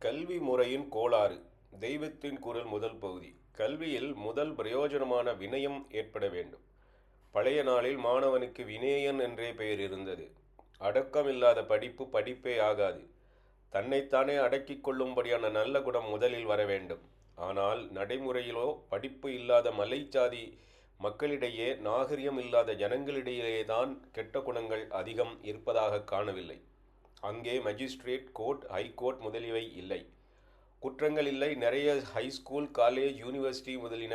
கல்வி முறையின் கோளாறு. தெய்வத்தின் குரல் முதல் பகுதி. கல்வியில் முதல் பிரயோஜனமான வினயம் ஏற்பட வேண்டும். பழைய நாளில் மாணவனுக்கு வினயன் என்றே பெயர் இருந்தது. அடக்கமில்லாத படிப்பு படிப்பே ஆகாது. தன்னைத்தானே அடக்கிக் கொள்ளும்படியான நல்ல குணம் முதலில் வர வேண்டும். ஆனால் நடைமுறையிலோ படிப்பு இல்லாத மலைச்சாதி மக்களிடையே, நாகரிகம் இல்லாத ஜனங்களிடையேதான் கெட்ட குணங்கள் அதிகம் இருப்பதாக காணவில்லை. அங்கே மஜிஸ்ட்ரேட் கோர்ட், ஹைகோர்ட் முதலியவை இல்லை. குற்றங்கள் இல்லை. நிறைய ஹைஸ்கூல், காலேஜ், யூனிவர்சிட்டி முதலின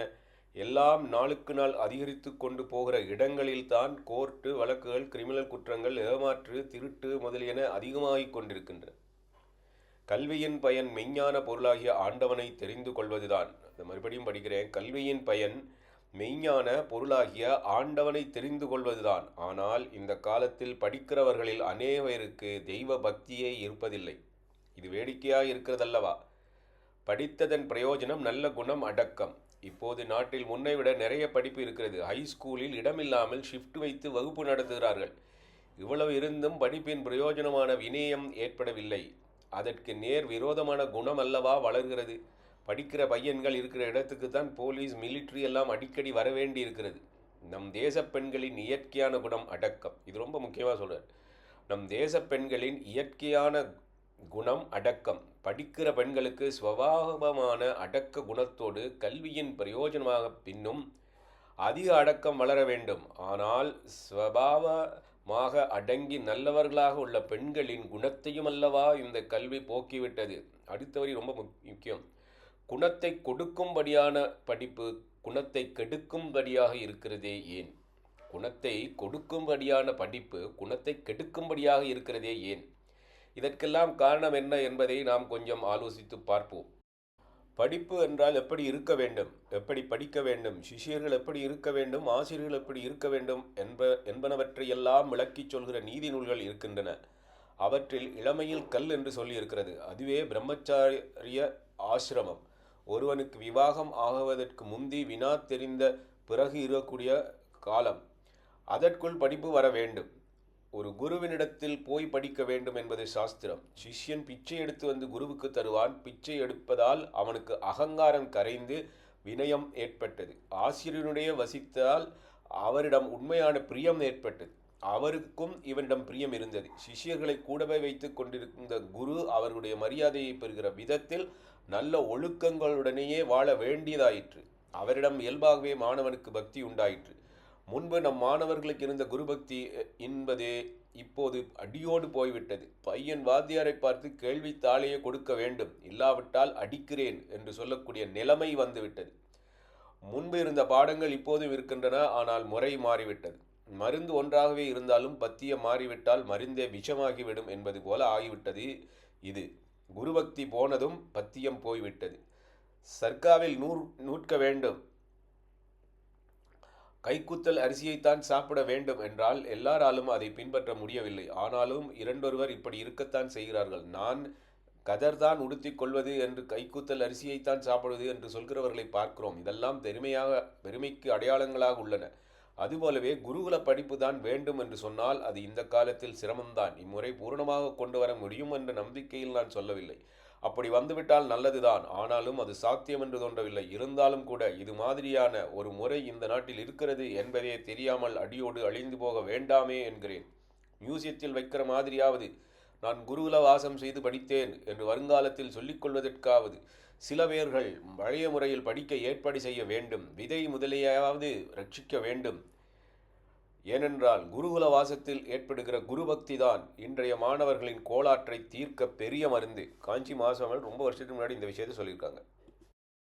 எல்லாம் நாளுக்கு நாள் அதிகரித்து கொண்டு போகிற இடங்களில்தான் கோர்ட்டு வழக்குகள், கிரிமினல் குற்றங்கள், ஏமாற்று, திருட்டு முதலியன அதிகமாகிக் கொண்டிருக்கின்றன. கல்வியின் பயன் மெய்ஞான பொருளாகிய ஆண்டவனை தெரிந்து கொள்வதுதான். மறுபடியும் படிக்கிறேன். கல்வியின் பயன் மெய்ஞான பொருளாகிய ஆண்டவனை தெரிந்து கொள்வதுதான். ஆனால் இந்த காலத்தில் படிக்கிறவர்களில் அநேகருக்கு தெய்வ பக்தியே இருப்பதில்லை. இது வேடிக்கையாக இருக்கிறதல்லவா? படித்ததன் பிரயோஜனம் நல்ல குணம், அடக்கம். இப்போது நாட்டில் முன்னை விட நிறைய படிப்பு இருக்கிறது. ஹைஸ்கூலில் இடமில்லாமல் ஷிஃப்ட் வைத்து வகுப்பு நடத்துகிறார்கள். இவ்வளவு இருந்தும் படிப்பின் பிரயோஜனமான வினயம் ஏற்படவில்லை. அதற்கு நேர் விரோதமான குணம் அல்லவா வளர்கிறது. படிக்கிற பையன்கள் இருக்கிற இடத்துக்கு தான் போலீஸ், மிலிட்ரி எல்லாம் அடிக்கடி வரவேண்டி இருக்கிறது. நம் தேச பெண்களின் இயற்கையான குணம் அடக்கம். இது ரொம்ப முக்கியமாக சொல்கிறார். நம் தேச பெண்களின் இயற்கையான குணம் அடக்கம். படிக்கிற பெண்களுக்கு சுபாவமான அடக்க குணத்தோடு கல்வியின் பிரயோஜனமாக பின்னும் அதிக அடக்கம் வளர வேண்டும். ஆனால் சுபாவமாக அடங்கி நல்லவர்களாக உள்ள பெண்களின் குணத்தையும் அல்லவா இந்த கல்வி போக்கிவிட்டது. அடுத்த வரி ரொம்ப முக்கியம். குணத்தை கொடுக்கும்படியான படிப்பு குணத்தை கெடுக்கும்படியாக இருக்கிறதே ஏன்? குணத்தை கொடுக்கும்படியான படிப்பு குணத்தை கெடுக்கும்படியாக இருக்கிறதே ஏன்? இதற்கெல்லாம் காரணம் என்ன என்பதை நாம் கொஞ்சம் ஆலோசித்து பார்ப்போம். படிப்பு என்றால் எப்படி இருக்க வேண்டும், எப்படி படிக்க வேண்டும், சிஷியர்கள் எப்படி இருக்க வேண்டும், ஆசிரியர்கள் எப்படி இருக்க வேண்டும் என்பனவற்றையெல்லாம் விளக்கிச் சொல்கிற நீதி நூல்கள் இருக்கின்றன. அவற்றில் இளமையில் கல் என்று சொல்லி இருக்கிறது. அதுவே பிரம்மச்சாரிய ஆசிரமம். ஒருவனுக்கு விவாகம் ஆகுவதற்கு முந்தி வினா தெரிந்த பிறகு இருக்கக்கூடிய காலம். அதற்குள் படிப்பு வர வேண்டும். ஒரு குருவினிடத்தில் போய் படிக்க வேண்டும் என்பது சாஸ்திரம். சிஷ்யன் பிச்சை எடுத்து வந்து குருவுக்கு தருவான். பிச்சை எடுப்பதால் அவனுக்கு அகங்காரம் கரைந்து வினயம் ஏற்பட்டது. ஆசிரியனுடைய வசித்தால் அவரிடம் உண்மையான பிரியம் ஏற்பட்டது. அவருக்கும் இவனிடம் பிரியம் இருந்தது. சிஷ்யர்களை கூடவே வைத்து கொண்டிருந்த குரு அவர்களுடைய மரியாதையை பெறுகிற விதத்தில் நல்ல ஒழுக்கங்களுடனேயே வாழ வேண்டியதாயிற்று. அவரிடம் இயல்பாகவே மாணவனுக்கு பக்தி உண்டாயிற்று. முன்பு நம் மாணவர்களுக்கு இருந்த குரு பக்தி என்பதே இப்போது அடியோடு போய்விட்டது. பையன் வாத்தியாரை பார்த்து கேள்வித்தாளையே கொடுக்க வேண்டும், இல்லாவிட்டால் அடிக்கிறேன் என்று சொல்லக்கூடிய நிலைமை வந்துவிட்டது. முன்பு இருந்த பாடங்கள் இப்போதும் இருக்கின்றன. ஆனால் முறை மாறிவிட்டது. மருந்து ஒன்றாகவே இருந்தாலும் பத்தியம் மாறிவிட்டால் மருந்தே விஷமாகிவிடும் என்பது போல ஆகிவிட்டது. இது குருபக்தி போனதும் பத்தியம் போய்விட்டது. சர்க்காவில் நூற்க வேண்டும், கைக்குத்தல் அரிசியைத்தான் சாப்பிட வேண்டும் என்றால் எல்லாராலும் அதை பின்பற்ற முடியவில்லை. ஆனாலும் இரண்டொருவர் இப்படி இருக்கத்தான் செய்கிறார்கள். நான் கதர்தான் உடுத்திக் கொள்வது என்று கைக்குத்தல் அரிசியைத்தான் சாப்பிடுவது என்று சொல்கிறவர்களை பார்க்கிறோம். இதெல்லாம் பெருமைக்கு அடையாளங்களாக உள்ளன. அதுபோலவே குருகுல படிப்பு தான் வேண்டும் என்று சொன்னால் அது இந்த காலத்தில் சிரமம்தான். இம்முறை பூரணமாக கொண்டு வர முடியும் என்ற நம்பிக்கையில் நான் சொல்லவில்லை. அப்படி வந்துவிட்டால் நல்லதுதான். ஆனாலும் அது சாத்தியம் என்று தோன்றவில்லை. இருந்தாலும் கூட இது மாதிரியான ஒரு முறை இந்த நாட்டில் இருக்கிறது என்பதே தெரியாமல் அடியோடு அழிந்து போக வேண்டாமே என்கிறேன். மியூசியத்தில் வைக்கிற மாதிரியாவது நான் குருகுல வாசம் செய்து படித்தேன் என்று வருங்காலத்தில் சொல்லிக்கொள்வதற்காவது சில பேர்கள் பழைய முறையில் படிக்க ஏற்பாடு செய்ய வேண்டும். விதை முதலியாவது ரட்சிக்க வேண்டும். ஏனென்றால் குருகுல வாசத்தில் ஏற்படுகிற குருபக்தி தான் இன்றைய மாணவர்களின் கோளாற்றை தீர்க்க பெரிய மருந்து. காஞ்சி மாசவர்கள் ரொம்ப வருஷத்துக்கு முன்னாடி இந்த விஷயத்தை சொல்லியிருக்காங்க.